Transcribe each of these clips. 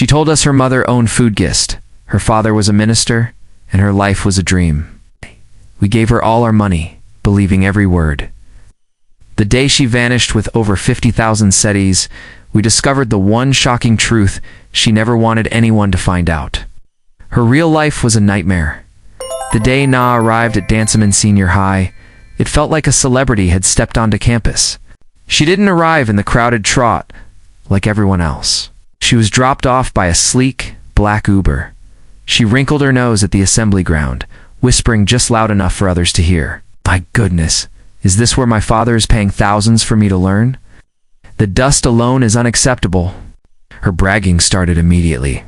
She told us her mother owned food gist, her father was a minister, and her life was a dream. We gave her all our money, believing every word. The day she vanished with over 50,000 cedis, we discovered the one shocking truth she never wanted anyone to find out. Her real life was a nightmare. The day Na arrived at Dansoman Senior High, it felt like a celebrity had stepped onto campus. She didn't arrive in the crowded trot like everyone else. She was dropped off by a sleek, black Uber. She wrinkled her nose at the assembly ground, whispering just loud enough for others to hear. My goodness, is this where my father is paying thousands for me to learn? The dust alone is unacceptable. Her bragging started immediately.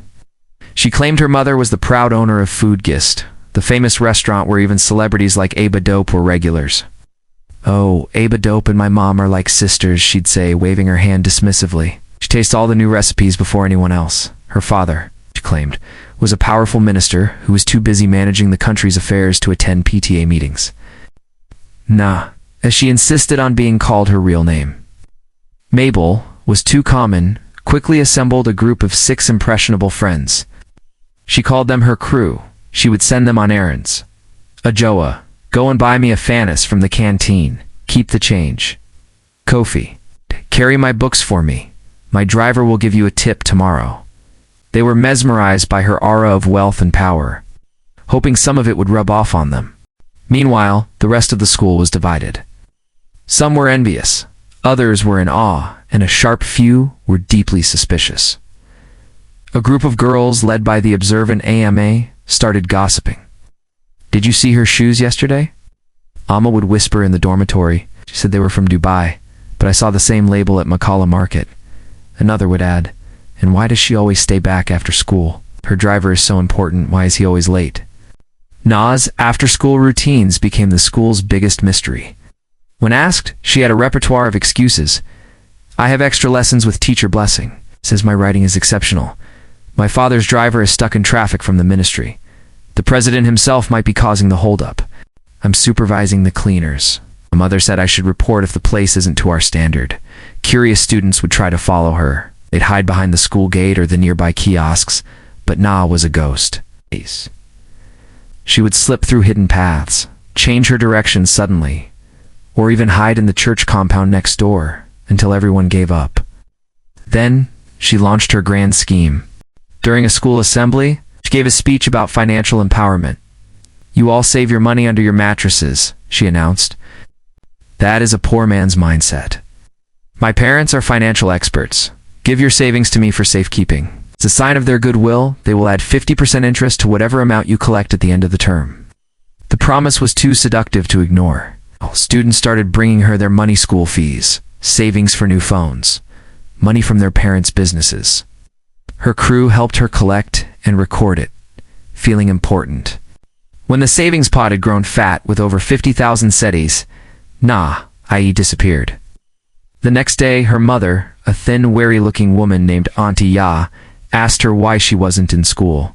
She claimed her mother was the proud owner of Food Gist, the famous restaurant where even celebrities like Aba Dope were regulars. Oh, Aba Dope and my mom are like sisters, she'd say, waving her hand dismissively. She tastes all the new recipes before anyone else. Her father, she claimed, was a powerful minister who was too busy managing the country's affairs to attend PTA meetings. Nah, as she insisted on being called her real name. Mabel was too common, quickly assembled a group of 6 impressionable friends. She called them her crew. She would send them on errands. Ajoa, go and buy me a fanis from the canteen. Keep the change. Kofi, carry my books for me. My driver will give you a tip tomorrow. They were mesmerized by her aura of wealth and power, hoping some of it would rub off on them. Meanwhile, the rest of the school was divided. Some were envious, others were in awe, and a sharp few were deeply suspicious. A group of girls, led by the observant AMA, started gossiping. Did you see her shoes yesterday? Amma would whisper in the dormitory. She said they were from Dubai, but I saw the same label at Makala Market. Another would add, and why does she always stay back after school? Her driver is so important, why is he always late? Na's after-school routines became the school's biggest mystery. When asked, she had a repertoire of excuses. I have extra lessons with teacher Blessing, says my writing is exceptional. My father's driver is stuck in traffic from the ministry. The president himself might be causing the holdup. I'm supervising the cleaners. My mother said I should report if the place isn't to our standard. Curious students would try to follow her. They'd hide behind the school gate or the nearby kiosks, but Na was a ghost. She would slip through hidden paths, change her direction suddenly, or even hide in the church compound next door until everyone gave up. Then, she launched her grand scheme. During a school assembly, she gave a speech about financial empowerment. You all save your money under your mattresses, she announced. That is a poor man's mindset. My parents are financial experts. Give your savings to me for safekeeping. As a sign of their goodwill, they will add 50% interest to whatever amount you collect at the end of the term. The promise was too seductive to ignore. Students started bringing her their money school fees, savings for new phones, money from their parents' businesses. Her crew helped her collect and record it, feeling important. When the savings pot had grown fat with over 50,000 cedis, Na, i.e. disappeared. The next day, her mother, a thin, wary-looking woman named Auntie Ya, asked her why she wasn't in school.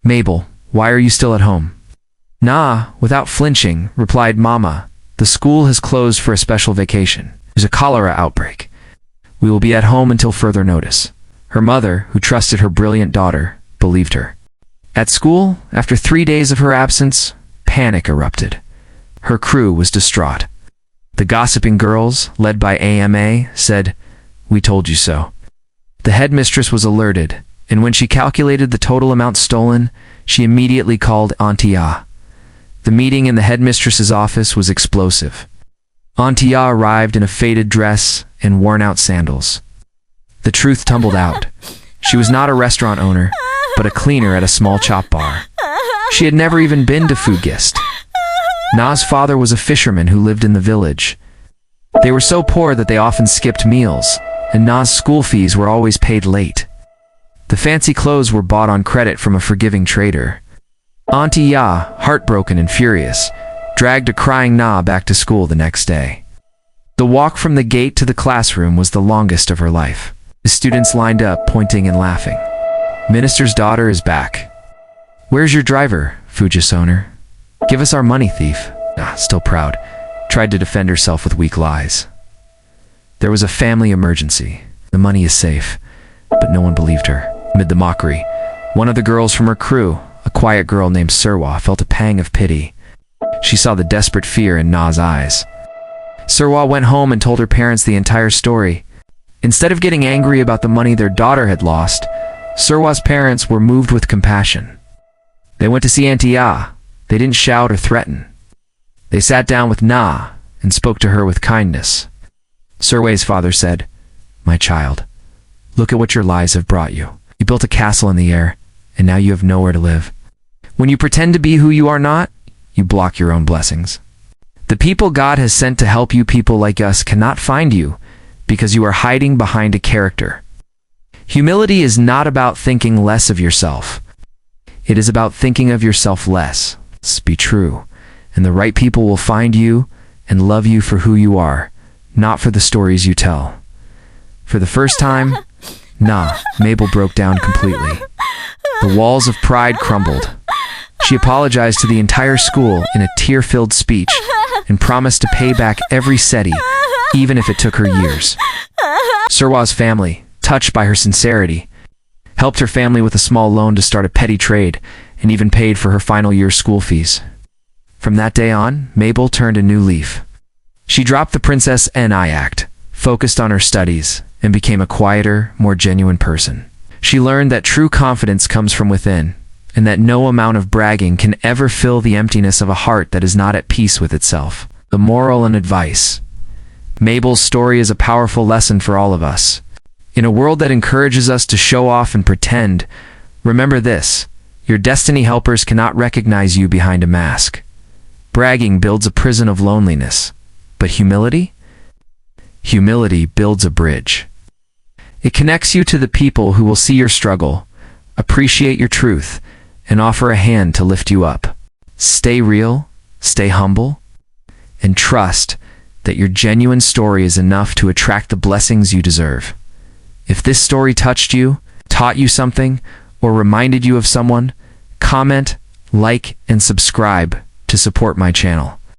Mabel, why are you still at home? Na, without flinching, replied, Mama, the school has closed for a special vacation. There's a cholera outbreak. We will be at home until further notice. Her mother, who trusted her brilliant daughter, believed her. At school, after 3 days of her absence, panic erupted. Her crew was distraught. The gossiping girls, led by AMA, said, We told you so. The headmistress was alerted, and when she calculated the total amount stolen, she immediately called Auntie Ya. The meeting in the headmistress's office was explosive. Auntie Ya arrived in a faded dress and worn-out sandals. The truth tumbled out. She was not a restaurant owner, but a cleaner at a small chop bar. She had never even been to Food Gist. Na's father was a fisherman who lived in the village. They were so poor that they often skipped meals, and Na's school fees were always paid late. The fancy clothes were bought on credit from a forgiving trader. Auntie Ya, heartbroken and furious, dragged a crying Na back to school the next day. The walk from the gate to the classroom was the longest of her life. The students lined up, pointing and laughing. Minister's daughter is back. Where's your driver, Fujis owner? Give us our money, thief. Still proud, tried to defend herself with weak lies. There was a family emergency. The money is safe, but no one believed her. Amid the mockery, one of the girls from her crew, a quiet girl named Surwa, felt a pang of pity. She saw the desperate fear in Na's eyes. Surwa went home and told her parents the entire story. Instead of getting angry about the money their daughter had lost, Surwa's parents were moved with compassion. They went to see Auntie Ah. They didn't shout or threaten. They sat down with Na and spoke to her with kindness. Surwa's father said, "My child, look at what your lies have brought you. You built a castle in the air, and now you have nowhere to live. When you pretend to be who you are not, you block your own blessings. The people God has sent to help you, people like us, cannot find you because you are hiding behind a character. Humility is not about thinking less of yourself. It is about thinking of yourself less. Be true, and the right people will find you and love you for who you are, not for the stories you tell." For the first time, Mabel broke down completely. The walls of pride crumbled. She apologized to the entire school in a tear-filled speech and promised to pay back every cedi, even if it took her years. Surwa's family, touched by her sincerity, helped her family with a small loan to start a petty trade and even paid for her final year's school fees. From that day on, Mabel turned a new leaf. She dropped the Princess Ni act, focused on her studies, and became a quieter, more genuine person. She learned that true confidence comes from within, and that no amount of bragging can ever fill the emptiness of a heart that is not at peace with itself. The moral and advice. Mabel's story is a powerful lesson for all of us. In a world that encourages us to show off and pretend, remember this: your destiny helpers cannot recognize you behind a mask. Bragging builds a prison of loneliness, but humility? Humility builds a bridge. It connects you to the people who will see your struggle, appreciate your truth, and offer a hand to lift you up. Stay real, stay humble, and trust that your genuine story is enough to attract the blessings you deserve. If this story touched you, taught you something, or reminded you of someone, comment, like, and subscribe to support my channel.